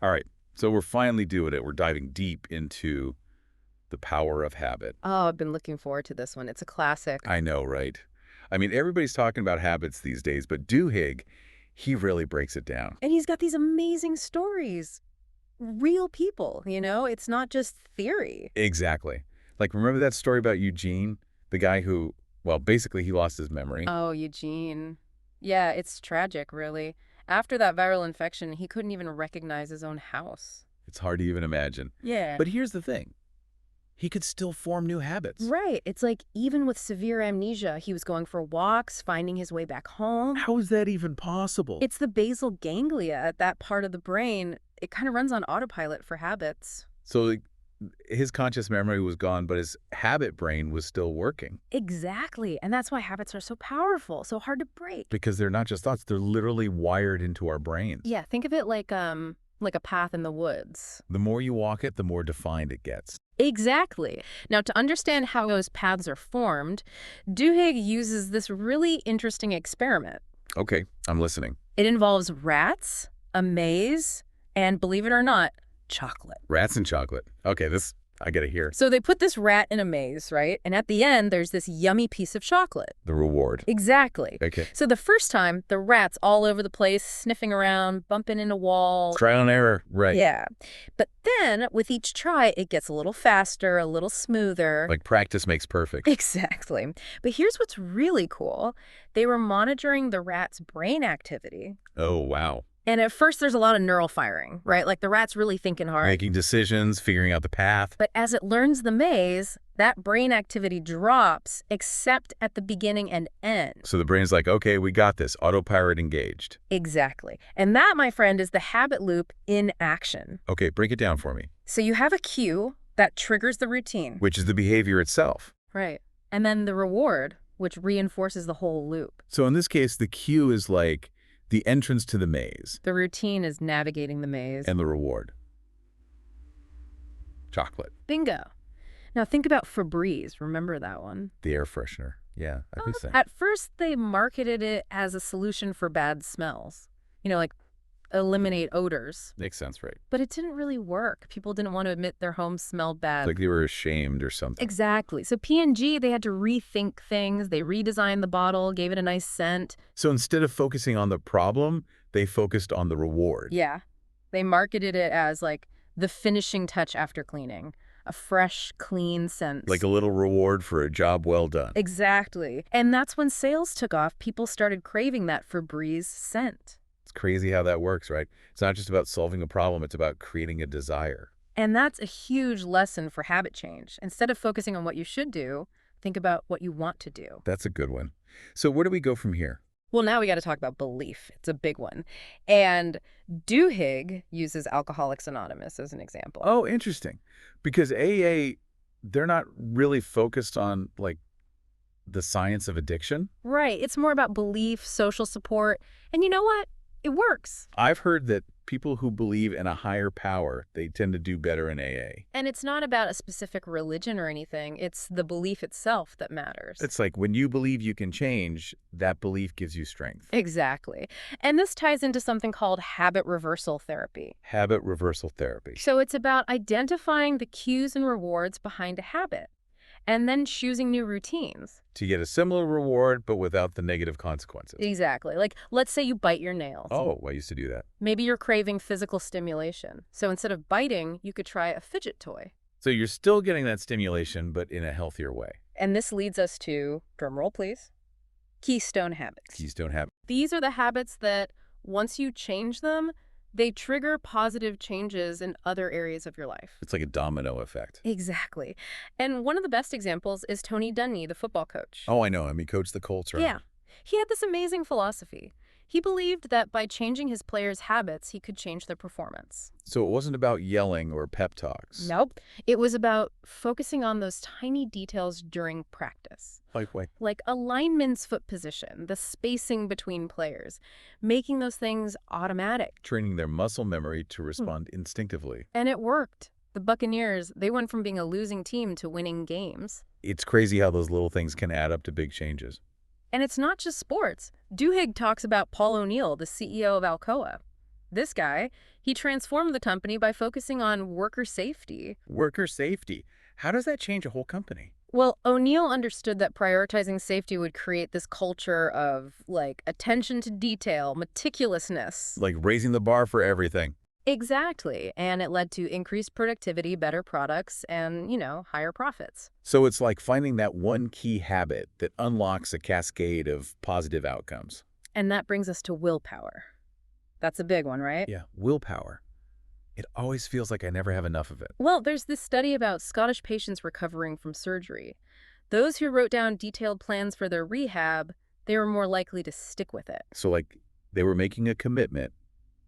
All right, so we're finally doing it. We're diving deep into the power of habit. Oh, I've been looking forward to this one. It's a classic. I know, right? I mean, everybody's talking about habits these days, but Duhigg, he really breaks it down. And he's got these amazing stories. Real people, It's not just theory. Exactly. Like, remember that story about Eugene, the guy who, well, basically he lost his memory? Oh, Eugene. Yeah, it's tragic, really. After that viral infection, he couldn't even recognize his own house. It's hard to even imagine. Yeah. But here's the thing. He could still form new habits. Right. It's like even with severe amnesia, he was going for walks, finding his way back home. How is that even possible? It's the basal ganglia, that part of the brain. It kind of runs on autopilot for habits. So like, his conscious memory was gone, but his habit brain was still working. Exactly. And that's why habits are so powerful, so hard to break. Because they're not just thoughts, they're literally wired into our brains. Yeah, think of it like a path in the woods. The more you walk it, the more defined it gets. Exactly. Now, to understand how those paths are formed, Duhigg uses this really interesting experiment. Okay, I'm listening. It involves rats, a maze, and believe it or not, chocolate. Rats and chocolate. Okay, I gotta hear. So they put this rat in a maze, right? And at the end, there's this yummy piece of chocolate. The reward. Exactly. Okay. So the first time, the rat's all over the place, sniffing around, bumping into walls. Trial and error, right. Yeah. But then, with each try, it gets a little faster, a little smoother. Like practice makes perfect. Exactly. But here's what's really cool. They were monitoring the rat's brain activity. Oh, wow. And at first, there's a lot of neural firing, right? Like the rat's really thinking hard. Making decisions, figuring out the path. But as it learns the maze, that brain activity drops, except at the beginning and end. So the brain's like, okay, we got this. Autopilot engaged. Exactly. And that, my friend, is the habit loop in action. Okay, break it down for me. So you have a cue that triggers the routine. Which is the behavior itself. Right. And then the reward, which reinforces the whole loop. So in this case, the cue is like the entrance to the maze. The routine is navigating the maze. And the reward. Chocolate. Bingo. Now think about Febreze. Remember that one? The air freshener. Yeah, that makes sense. At first, they marketed it as a solution for bad smells. Like eliminate odors. Makes sense, right? But it didn't really work. People didn't want to admit their homes smelled bad. Like they were ashamed or something. Exactly. So P&G, they had to rethink things. They redesigned the bottle, gave it a nice scent. So instead of focusing on the problem, they focused on the reward. Yeah. They marketed it as like the finishing touch after cleaning. A fresh, clean scent. Like a little reward for a job well done. Exactly. And that's when sales took off. People started craving that Febreze scent. It's crazy how that works, right? It's not just about solving a problem, it's about creating a desire. And that's a huge lesson for habit change. Instead of focusing on what you should do, think about what you want to do. That's a good one. So where do we go from here? Well, now we got to talk about belief. It's a big one. And Duhigg uses Alcoholics Anonymous as an example. Oh, interesting. Because AA, they're not really focused on, like, the science of addiction. Right. It's more about belief, social support. And you know what? It works. I've heard that people who believe in a higher power, they tend to do better in AA. And it's not about a specific religion or anything. It's the belief itself that matters. It's like when you believe you can change, that belief gives you strength. Exactly. And this ties into something called habit reversal therapy. Habit reversal therapy. So it's about identifying the cues and rewards behind a habit and then choosing new routines. To get a similar reward, but without the negative consequences. Exactly. Like, let's say you bite your nails. Oh, I used to do that. Maybe you're craving physical stimulation. So instead of biting, you could try a fidget toy. So you're still getting that stimulation, but in a healthier way. And this leads us to, drumroll please, keystone habits. Keystone habit. These are the habits that, once you change them, they trigger positive changes in other areas of your life. It's like a domino effect. Exactly. And one of the best examples is Tony Dungy, the football coach. Oh, I know him. He coached the Colts, right? Yeah. He had this amazing philosophy. He believed that by changing his players' habits, he could change their performance. So it wasn't about yelling or pep talks. Nope. It was about focusing on those tiny details during practice. Like a lineman's foot position, the spacing between players, making those things automatic. training their muscle memory to respond instinctively. And it worked. The Buccaneers, they went from being a losing team to winning games. It's crazy how those little things can add up to big changes. And it's not just sports. Duhigg talks about Paul O'Neill, the CEO of Alcoa. This guy, he transformed the company by focusing on worker safety. Worker safety. How does that change a whole company? Well, O'Neill understood that prioritizing safety would create this culture of, like, attention to detail, meticulousness. Like raising the bar for everything. Exactly. And it led to increased productivity, better products, and, higher profits. So it's like finding that one key habit that unlocks a cascade of positive outcomes. And that brings us to willpower. That's a big one, right? Yeah, willpower. It always feels like I never have enough of it. Well, there's this study about Scottish patients recovering from surgery. Those who wrote down detailed plans for their rehab, they were more likely to stick with it. So like they were making a commitment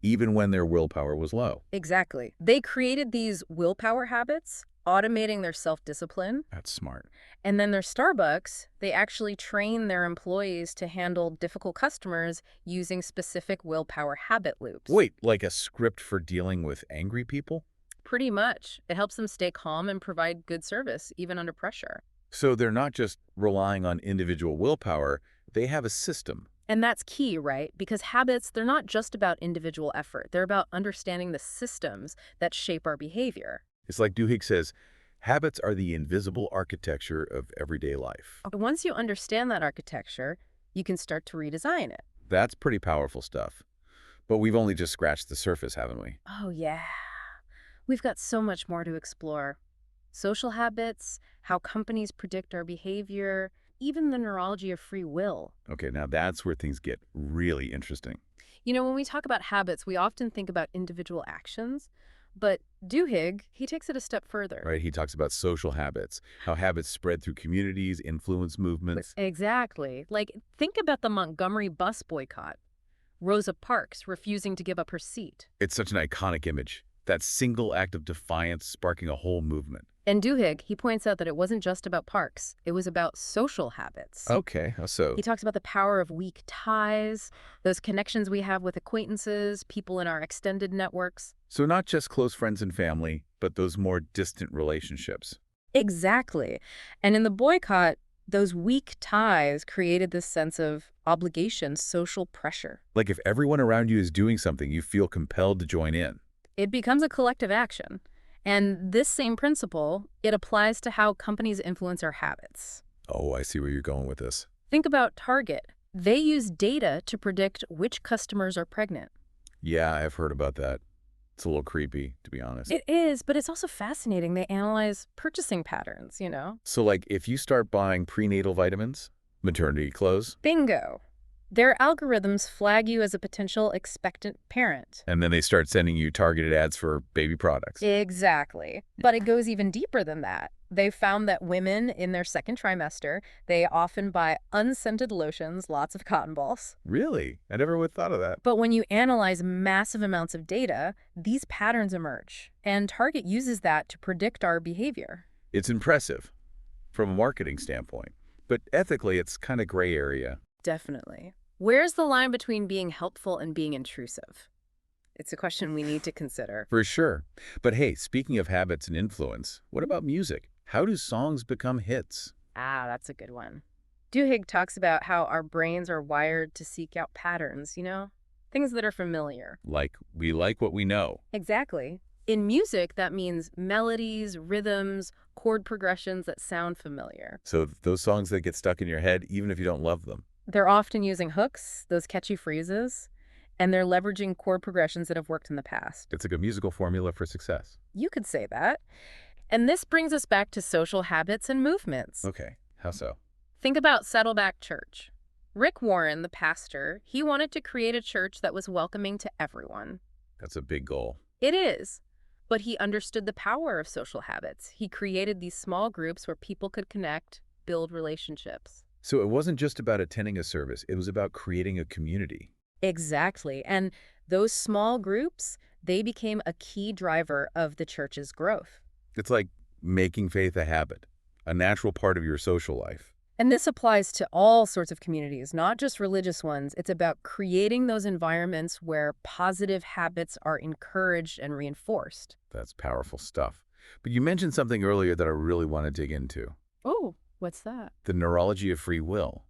even when their willpower was low. Exactly. They created these willpower habits, automating their self-discipline. That's smart. And then their Starbucks, they actually train their employees to handle difficult customers using specific willpower habit loops. Wait, like a script for dealing with angry people? Pretty much. It helps them stay calm and provide good service, even under pressure. So they're not just relying on individual willpower, they have a system. And that's key, right? Because habits, they're not just about individual effort. They're about understanding the systems that shape our behavior. It's like Duhigg says, habits are the invisible architecture of everyday life. Once you understand that architecture, you can start to redesign it. That's pretty powerful stuff. But we've only just scratched the surface, haven't we? Oh, yeah. We've got so much more to explore. Social habits, how companies predict our behavior, even the neurology of free will. Okay, now that's where things get really interesting. When we talk about habits, we often think about individual actions, but Duhigg, he takes it a step further. Right? He talks about social habits, how habits spread through communities, influence movements. Exactly. Like, think about the Montgomery bus boycott. Rosa Parks refusing to give up her seat. It's such an iconic image. That single act of defiance sparking a whole movement. And Duhigg, he points out that it wasn't just about Parks. It was about social habits. Okay, how so? He talks about the power of weak ties, those connections we have with acquaintances, people in our extended networks. So not just close friends and family, but those more distant relationships. Exactly. And in the boycott, those weak ties created this sense of obligation, social pressure. Like if everyone around you is doing something, you feel compelled to join in. It becomes a collective action. And this same principle, it applies to how companies influence our habits. Oh, I see where you're going with this. Think about Target. They use data to predict which customers are pregnant. Yeah, I've heard about that. It's a little creepy, to be honest. It is, but it's also fascinating. They analyze purchasing patterns. So like if you start buying prenatal vitamins, maternity clothes, Bingo. Their algorithms flag you as a potential expectant parent. and then they start sending you targeted ads for baby products. Exactly. But it goes even deeper than that. They've found that women in their second trimester, they often buy unscented lotions, lots of cotton balls. Really? I never would have thought of that. But when you analyze massive amounts of data, these patterns emerge. And Target uses that to predict our behavior. It's impressive from a marketing standpoint, but ethically it's kind of gray area. Definitely. Where's the line between being helpful and being intrusive? It's a question we need to consider. For sure. But hey, speaking of habits and influence, what about music? How do songs become hits? Ah, that's a good one. Duhigg talks about how our brains are wired to seek out patterns, things that are familiar. Like, we like what we know. Exactly. In music, that means melodies, rhythms, chord progressions that sound familiar. So those songs that get stuck in your head, even if you don't love them. They're often using hooks, those catchy phrases, and they're leveraging chord progressions that have worked in the past. It's like a musical formula for success. You could say that. And this brings us back to social habits and movements. Okay, how so? Think about Saddleback Church. Rick Warren, the pastor, he wanted to create a church that was welcoming to everyone. That's a big goal. It is. But he understood the power of social habits. He created these small groups where people could connect, build relationships. So it wasn't just about attending a service, it was about creating a community. Exactly. And those small groups, they became a key driver of the church's growth. It's like making faith a habit, a natural part of your social life. And this applies to all sorts of communities, not just religious ones. It's about creating those environments where positive habits are encouraged and reinforced. That's powerful stuff. But you mentioned something earlier that I really want to dig into. Oh, what's that? The neurology of free will.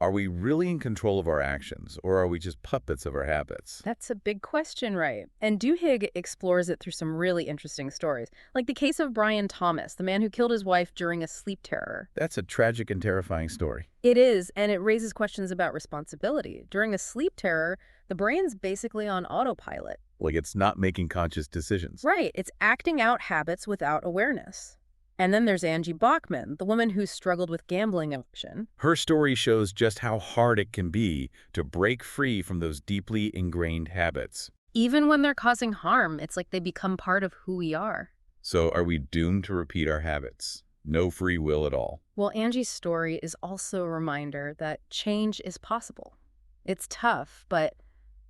Are we really in control of our actions, or are we just puppets of our habits? That's a big question, right? And Duhigg explores it through some really interesting stories, like the case of Brian Thomas, the man who killed his wife during a sleep terror. That's a tragic and terrifying story. It is, and it raises questions about responsibility. During a sleep terror, the brain's basically on autopilot. Like it's not making conscious decisions. Right, it's acting out habits without awareness. And then there's Angie Bachman, the woman who struggled with gambling addiction. Her story shows just how hard it can be to break free from those deeply ingrained habits. Even when they're causing harm, it's like they become part of who we are. So are we doomed to repeat our habits? No free will at all. Well, Angie's story is also a reminder that change is possible. It's tough, but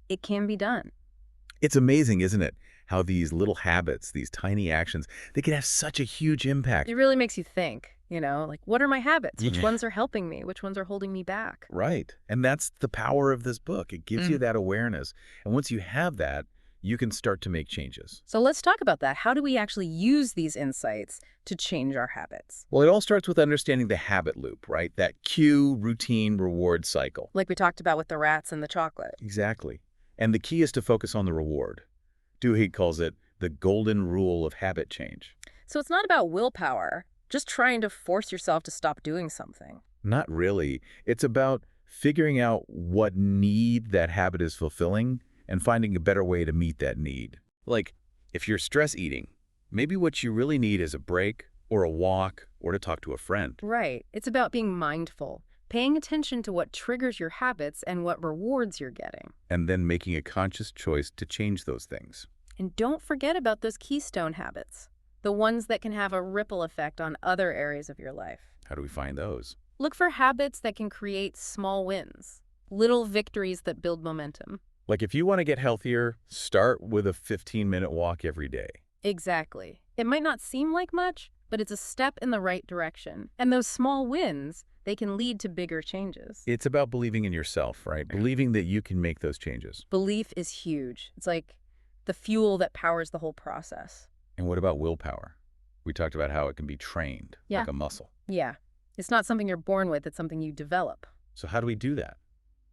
it can be done. It's amazing, isn't it? How these little habits, these tiny actions, they can have such a huge impact. It really makes you think, like, what are my habits? Which Yeah. ones are helping me? Which ones are holding me back? Right. And that's the power of this book. It gives you that awareness. And once you have that, you can start to make changes. So let's talk about that. How do we actually use these insights to change our habits? Well, it all starts with understanding the habit loop, right? That cue, routine, reward cycle. Like we talked about with the rats and the chocolate. Exactly. And the key is to focus on the reward. Duhigg calls it the golden rule of habit change. So it's not about willpower, just trying to force yourself to stop doing something. Not really. It's about figuring out what need that habit is fulfilling and finding a better way to meet that need. Like, if you're stress eating, maybe what you really need is a break or a walk or to talk to a friend. Right. It's about being mindful, paying attention to what triggers your habits and what rewards you're getting. And then making a conscious choice to change those things. And don't forget about those keystone habits, the ones that can have a ripple effect on other areas of your life. How do we find those? Look for habits that can create small wins, little victories that build momentum. Like if you want to get healthier, start with a 15-minute walk every day. Exactly. It might not seem like much, but it's a step in the right direction. And those small wins, they can lead to bigger changes. It's about believing in yourself, right? Believing that you can make those changes. Belief is huge. It's like the fuel that powers the whole process. And what about willpower? We talked about how it can be trained, Yeah. like a muscle. Yeah. It's not something you're born with, it's something you develop. So how do we do that?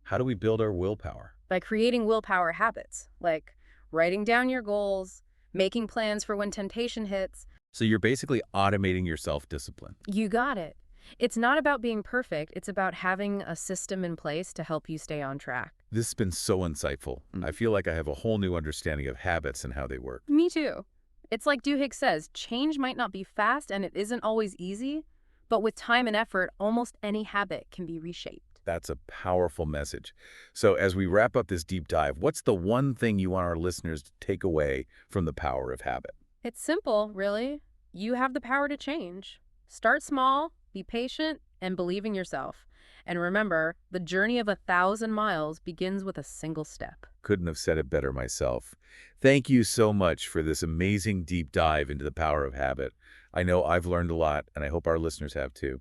How do we build our willpower? By creating willpower habits, like writing down your goals, making plans for when temptation hits. So you're basically automating your self-discipline. You got it. It's not about being perfect, it's about having a system in place to help you stay on track. This has been so insightful. I feel like I have a whole new understanding of habits and how they work. Me too. It's like Duhigg says, change might not be fast and it isn't always easy, but with time and effort, almost any habit can be reshaped. That's a powerful message. So as we wrap up this deep dive, what's the one thing you want our listeners to take away from the power of habit? It's simple, really. You have the power to change. Start small, be patient, and believe in yourself. And remember, the journey of 1,000 miles begins with a single step. Couldn't have said it better myself. Thank you so much for this amazing deep dive into the power of habit. I know I've learned a lot, and I hope our listeners have too.